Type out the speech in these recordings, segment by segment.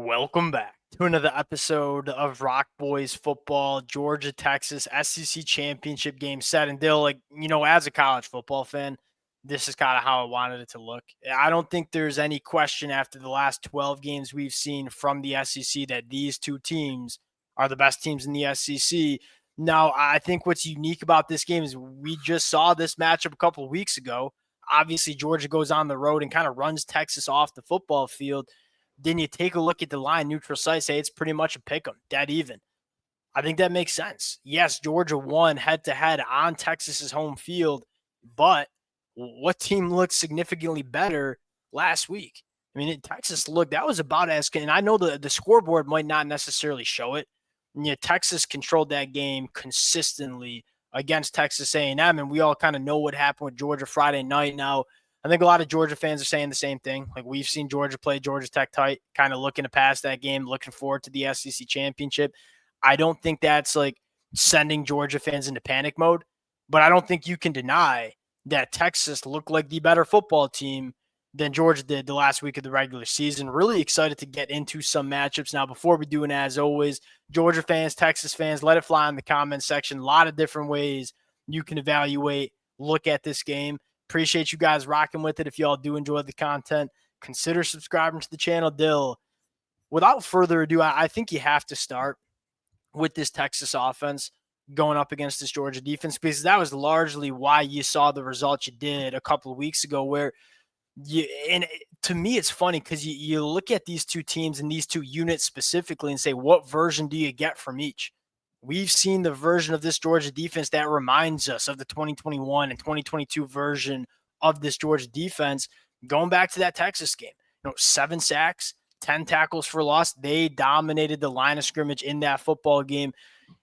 Welcome back to another episode of Rock Boys Football, Georgia, Texas, SEC Championship game set. And Dill, as a college football fan, this is kind of how I wanted it to look. I don't think there's any question after the last 12 games we've seen from the SEC that these two teams are the best teams in the SEC. Now, I think what's unique about this game is we just saw this matchup a couple of weeks ago. Obviously, Georgia goes on the road and kind of runs Texas off the football field. Then you take a look at the line, neutral site, say it's pretty much a pick 'em, dead even. I think that makes sense. Yes, Georgia won head-to-head on Texas's home field, but what team looked significantly better last week? I mean, Texas looked, that was about as, and I know the scoreboard might not necessarily show it. Texas controlled that game consistently against Texas A&M, and we all kind of know what happened with Georgia Friday night. Now, I think a lot of Georgia fans are saying the same thing. Like, we've seen Georgia play Georgia Tech tight, kind of looking to pass that game, looking forward to the SEC championship. I don't think that's like sending Georgia fans into panic mode, but I don't think you can deny that Texas looked like the better football team than Georgia did the last week of the regular season. Really excited to get into some matchups. Now, before we do, and as always, Georgia fans, Texas fans, let it fly in the comments section. A lot of different ways you can evaluate, look at this game. Appreciate you guys rocking with it. If y'all do enjoy the content, consider subscribing to the channel. Dill, without further ado, I think you have to start with this Texas offense going up against this Georgia defense, because that was largely why you saw the results you did a couple of weeks ago, where and to me, it's funny because you look at these two teams and these two units specifically and say, what version do you get from each? We've seen the version of this Georgia defense that reminds us of the 2021 and 2022 version of this Georgia defense going back to that Texas game. 7 sacks, 10 tackles for loss. They dominated the line of scrimmage in that football game.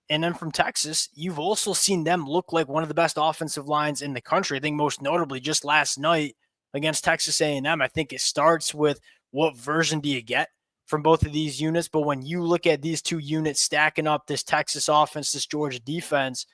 And then from Texas, you've also seen them look like one of the best offensive lines in the country. I think most notably just last night against Texas A&M, I think it starts with what version do you get from both of these units. But when you look at these two units stacking up, this Texas offense, this Georgia defense,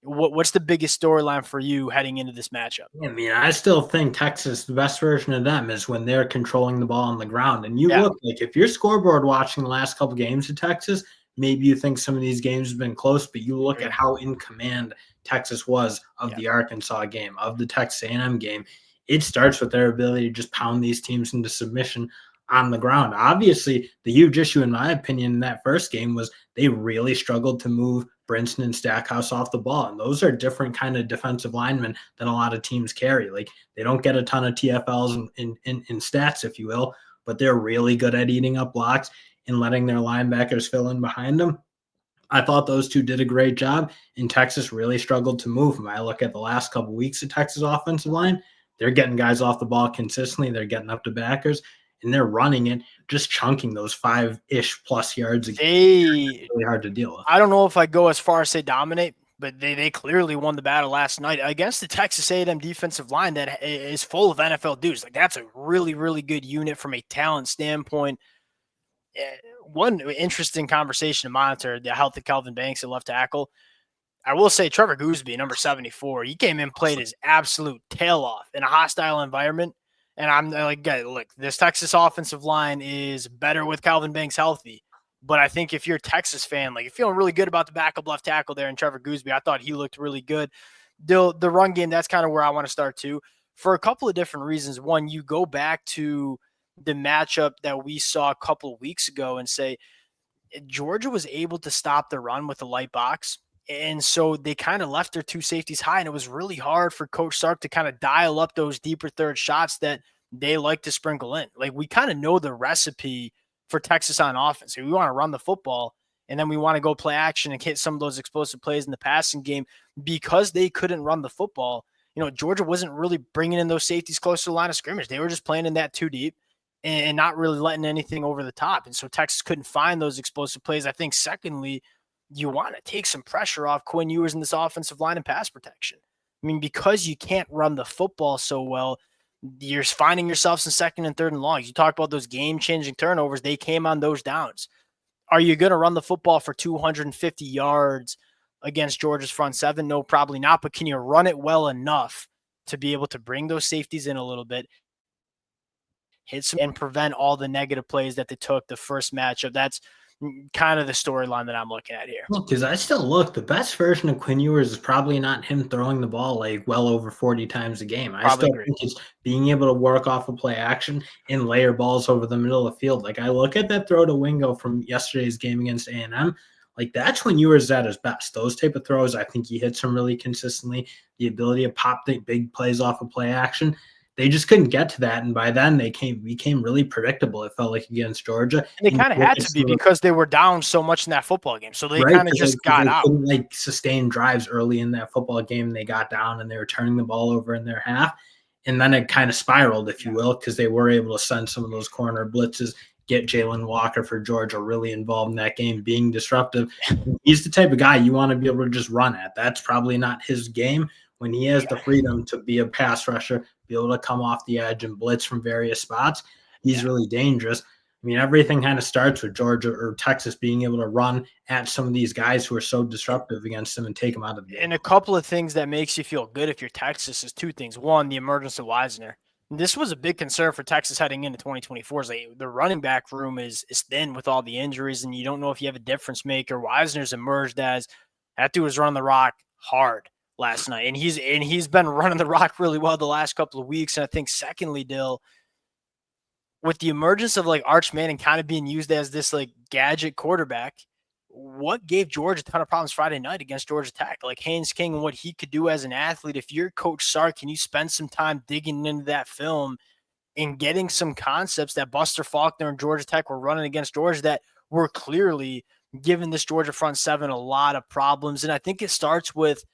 what's the biggest storyline for you heading into this matchup? I mean, I still think Texas, the best version of them is when they're controlling the ball on the ground. And you look, like, if you're scoreboard watching the last couple games of Texas, maybe you think some of these games have been close, but you look at how in command Texas was of the Arkansas game, of the Texas A&M game. It starts with their ability to just pound these teams into submission on the ground. Obviously, the huge issue, in my opinion, in that first game was they really struggled to move Brinson and Stackhouse off the ball. And those are different kind of defensive linemen than a lot of teams carry. Like, they don't get a ton of TFLs in stats, if you will, but they're really good at eating up blocks and letting their linebackers fill in behind them. I thought those two did a great job, and Texas really struggled to move them. I look at the last couple of weeks of Texas offensive line, they're getting guys off the ball consistently. They're getting up to backers, and they're running it, just chunking those 5-ish plus yards. Really hard to deal with. I don't know if I go as far as say dominate, but they clearly won the battle last night against the Texas A&M defensive line that is full of NFL dudes. Like, that's a really, really good unit from a talent standpoint. One interesting conversation to monitor, the health of Kelvin Banks at left tackle. I will say Trevor Gooseby, number 74, he came in, played his absolute tail off in a hostile environment. And I'm like, look, this Texas offensive line is better with Calvin Banks healthy. But I think if you're a Texas fan, like, you're feeling really good about the backup left tackle there and Trevor Gooseby. I thought he looked really good. The run game, that's kind of where I want to start too, for a couple of different reasons. One, you go back to the matchup that we saw a couple of weeks ago and say Georgia was able to stop the run with a light box. And so they kind of left their two safeties high, and it was really hard for Coach Sark to kind of dial up those deeper third shots that they like to sprinkle in. Like, we kind of know the recipe for Texas on offense. We want to run the football, and then we want to go play action and hit some of those explosive plays in the passing game. Because they couldn't run the football, Georgia wasn't really bringing in those safeties close to the line of scrimmage. They were just playing in that too deep and not really letting anything over the top. And so Texas couldn't find those explosive plays. I think, secondly, you want to take some pressure off Quinn Ewers in this offensive line and pass protection. I mean, because you can't run the football so well, you're finding yourselves in second and third and longs. You talk about those game-changing turnovers. They came on those downs. Are you going to run the football for 250 yards against Georgia's front seven? No, probably not. But can you run it well enough to be able to bring those safeties in a little bit, hit some and prevent all the negative plays that they took the first matchup. That's kind of the storyline that I'm looking at here. Because I still look, the best version of Quinn Ewers is probably not him throwing the ball like well over 40 times a game. I Probably still agree. think it's being able to work off of play action and layer balls over the middle of the field. Like I look at that throw to Wingo from yesterday's game against A&M. Like that's when Ewers is at his best. Those type of throws, I think he hits them really consistently. The ability to pop the big plays off of play action. They just couldn't get to that, and by then they became really predictable. It felt like against Georgia, and they kind of had to be because they were down so much in that football game, so they kind of just got out. They couldn't like sustain drives early in that football game. They got down and they were turning the ball over in their half, and then it kind of spiraled, if you will, because they were able to send some of those corner blitzes, get Jalen Walker for Georgia really involved in that game, being disruptive. He's the type of guy you want to be able to just run at. That's probably not his game. When he has the freedom to be a pass rusher, be able to come off the edge and blitz from various spots, he's really dangerous. I mean, everything kind of starts with Georgia or Texas being able to run at some of these guys who are so disruptive against them and take them out of the game. And a couple of things that makes you feel good if you're Texas is two things. One, the emergence of Wisner. This was a big concern for Texas heading into 2024. The running back room is thin with all the injuries, and you don't know if you have a difference maker. Wisner's emerged as that dude was running the rock hard last night, and he's been running the rock really well the last couple of weeks. And I think secondly, Dill, with the emergence of like Arch Manning kind of being used as this like gadget quarterback, what gave Georgia a ton of problems Friday night against Georgia Tech? Like Haynes King and what he could do as an athlete. If you're Coach Sark, can you spend some time digging into that film and getting some concepts that Buster Faulkner and Georgia Tech were running against Georgia that were clearly giving this Georgia front seven a lot of problems? And I think it starts with,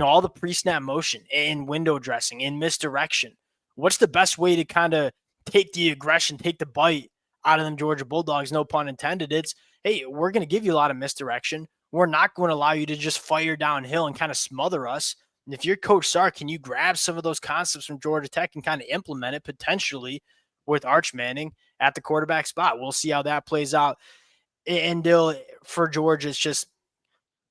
all the pre-snap motion and window dressing and misdirection. What's the best way to kind of take the aggression, take the bite out of them Georgia Bulldogs? No pun intended. It's, hey, we're going to give you a lot of misdirection. We're not going to allow you to just fire downhill and kind of smother us. And if you're Coach Sark, can you grab some of those concepts from Georgia Tech and kind of implement it potentially with Arch Manning at the quarterback spot? We'll see how that plays out. And for Georgia, it's just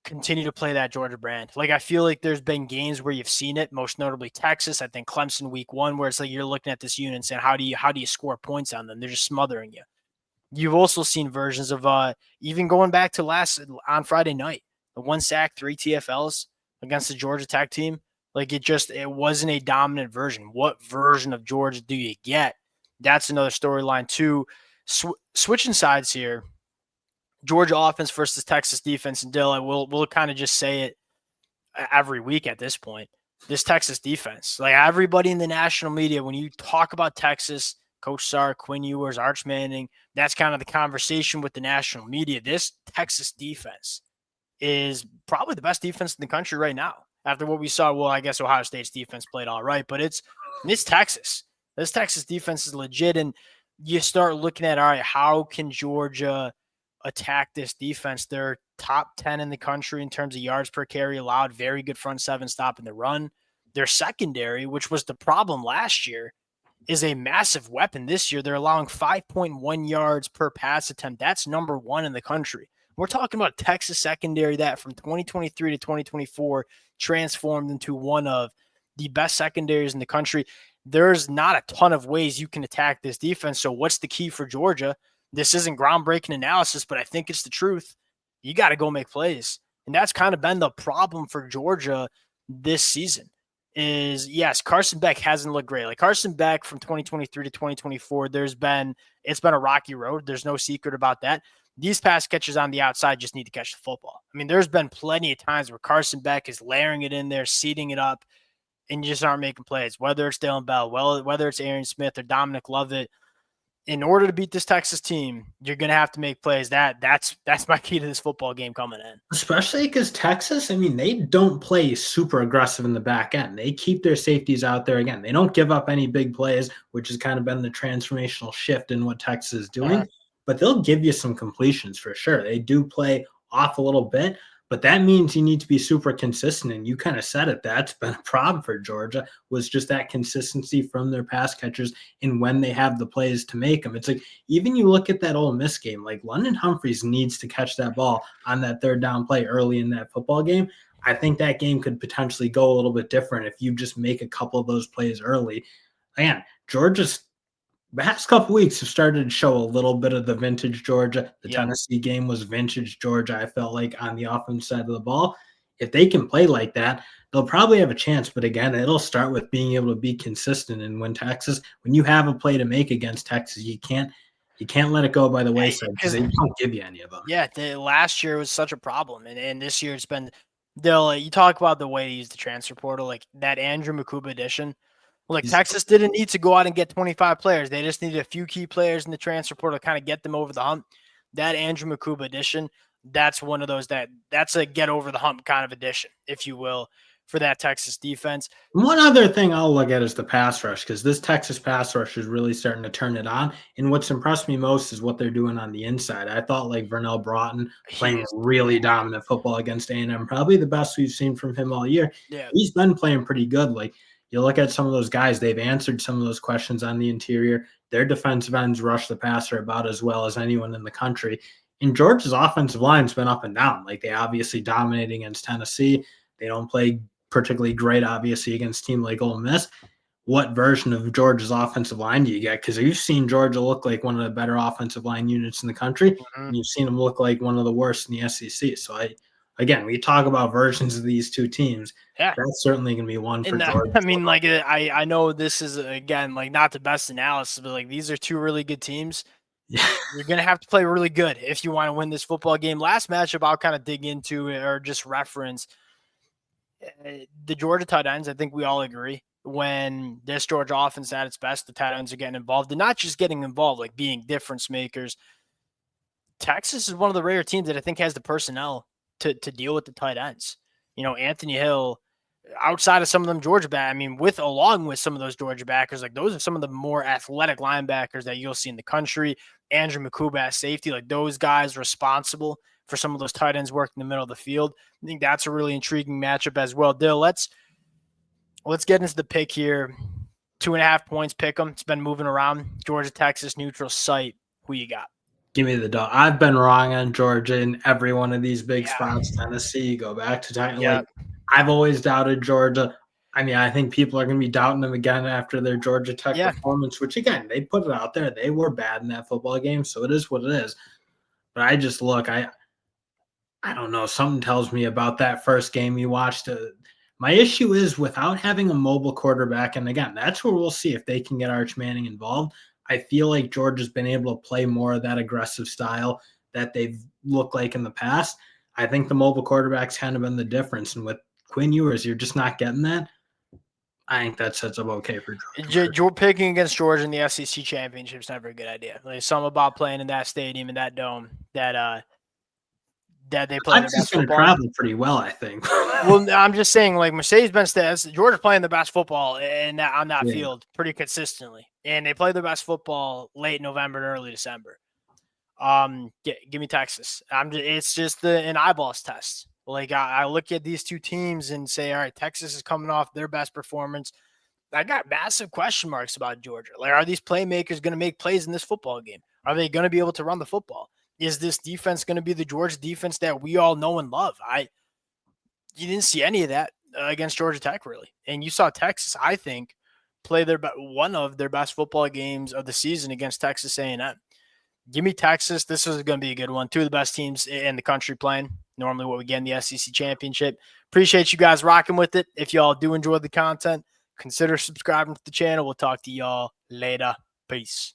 continue to play that Georgia brand. Like, I feel like there's been games where you've seen it, most notably Texas. I think Clemson week 1, where it's like you're looking at this unit and saying, how do you score points on them? They're just smothering you. You've also seen versions of even going back to on Friday night, the 1 sack, 3 TFLs against the Georgia Tech team. Like it wasn't a dominant version. What version of Georgia do you get? That's another storyline too. Switching sides here. Georgia offense versus Texas defense, and Dill, we'll kind of just say it every week at this point. This Texas defense, like everybody in the national media, when you talk about Texas, Coach Sark, Quinn Ewers, Arch Manning, that's kind of the conversation with the national media. This Texas defense is probably the best defense in the country right now. After what we saw, well, I guess Ohio State's defense played all right, but it's Texas. This Texas defense is legit, and you start looking at, all right, how can Georgia attack this defense? They're top 10 in the country in terms of yards per carry allowed, very good front seven stopping the run. Their secondary, which was the problem last year, is a massive weapon this year. They're allowing 5.1 yards per pass attempt. That's number 1 in the country. We're talking about Texas secondary that from 2023 to 2024 transformed into one of the best secondaries in the country. There's not a ton of ways you can attack this defense. So what's the key for Georgia? This isn't groundbreaking analysis, but I think it's the truth. You got to go make plays. And that's kind of been the problem for Georgia this season is, yes, Carson Beck hasn't looked great. Like Carson Beck from 2023 to 2024, it's been a rocky road. There's no secret about that. These pass catchers on the outside just need to catch the football. I mean, there's been plenty of times where Carson Beck is layering it in there, seeding it up, and you just aren't making plays, whether it's Dillon Bell, whether it's Aaron Smith or Dominic Lovett. In order to beat this Texas team, you're going to have to make plays. That's my key to this football game coming in. Especially because Texas, I mean, they don't play super aggressive in the back end. They keep their safeties out there. Again, they don't give up any big plays, which has kind of been the transformational shift in what Texas is doing. But they'll give you some completions for sure. They do play off a little bit, but that means you need to be super consistent. And you kind of said it. That's been a problem for Georgia, was just that consistency from their pass catchers and when they have the plays to make them. It's like, even you look at that Ole Miss game, like London Humphreys needs to catch that ball on that third down play early in that football game. I think that game could potentially go a little bit different if you just make a couple of those plays early. Again, Georgia's the past couple weeks have started to show a little bit of the vintage Georgia. The Yep. Tennessee game was vintage Georgia, I felt like, on the offense side of the ball. If they can play like that, they'll probably have a chance. But again, it'll start with being able to be consistent. And when you have a play to make against Texas, you can't let it go by the wayside because they don't give you any of them. Yeah, last year was such a problem, and this year it's been. They'll you talk about the way to use the transfer portal, like that Andrew Makuba addition. Like He's Texas didn't need to go out and get 25 players. They just needed a few key players in the transfer portal to kind of get them over the hump. That Andrew Makuba addition, that's one of those that's a get over the hump kind of addition, if you will, for that Texas defense. One other thing I'll look at is the pass rush because this Texas pass rush is really starting to turn it on. And what's impressed me most is what they're doing on the inside. I thought like Vernell Broughton playing really dominant football against A&M, probably the best we've seen from him all year. Yeah. He's been playing pretty good. Like you look at some of those guys, they've answered some of those questions on the interior. Their defensive ends rush the passer about as well as anyone in the country. And Georgia's offensive line's been up and down. Like they obviously dominate against Tennessee. They don't play particularly great, obviously, against a team like Ole Miss. What version of Georgia's offensive line do you get? Because you've seen Georgia look like one of the better offensive line units in the country, and you've seen them look like one of the worst in the SEC. So, again, we talk about versions of these two teams. Yeah. That's certainly going to be one for Georgia. I mean, like, I know this is, again, like, not the best analysis, but, like, these are two really good teams. Yeah. You're going to have to play really good if you want to win this football game. Last matchup, I'll kind of dig into or just reference the Georgia tight ends. I think we all agree when this Georgia offense at its best, the tight ends are getting involved, and not just getting involved, like being difference makers. Texas is one of the rare teams that I think has the personnel to deal with the tight ends. You know, Anthony Hill, outside of some of them Georgia back, I mean, along with some of those Georgia backers, like those are some of the more athletic linebackers that you'll see in the country. Andrew Makuba at safety, like those guys responsible for some of those tight ends working in the middle of the field. I think that's a really intriguing matchup as well. Dill, let's get into the pick here. 2.5 points, pick them. It's been moving around. Georgia, Texas, neutral site. Who you got? Give me the dog. I've been wrong on Georgia in every one of these big spots. Tennessee, go back to Texas. Like I've always doubted Georgia. I mean, I think people are going to be doubting them again after their Georgia Tech performance, which, again, they put it out there. They were bad in that football game, so it is what it is. But I just look, I don't know. Something tells me about that first game you watched. My issue is without having a mobile quarterback, and, again, that's where we'll see if they can get Arch Manning involved. I feel like Georgia's been able to play more of that aggressive style that they've looked like in the past. I think the mobile quarterback's kind of been the difference. And with Quinn Ewers, you're just not getting that. I think that sets up okay for Georgia. Picking against Georgia in the SEC championship is never a good idea. There's something about playing in that stadium, in that dome, that they play. Texas going to travel pretty well, I think. Well, I'm just saying, like Mercedes-Benz stats, Georgia's playing the best football on that field pretty consistently, and they play their best football late November and early December. Give me Texas. It's just an eyeballs test. Like I look at these two teams and say, all right, Texas is coming off their best performance. I got massive question marks about Georgia. Like, are these playmakers going to make plays in this football game? Are they going to be able to run the football? Is this defense going to be the Georgia defense that we all know and love? You didn't see any of that against Georgia Tech, really. And you saw Texas, I think, play one of their best football games of the season against Texas A&M. Give me Texas. This is going to be a good one. Two of the best teams in the country playing. Normally what we get in the SEC championship. Appreciate you guys rocking with it. If y'all do enjoy the content, consider subscribing to the channel. We'll talk to y'all later. Peace.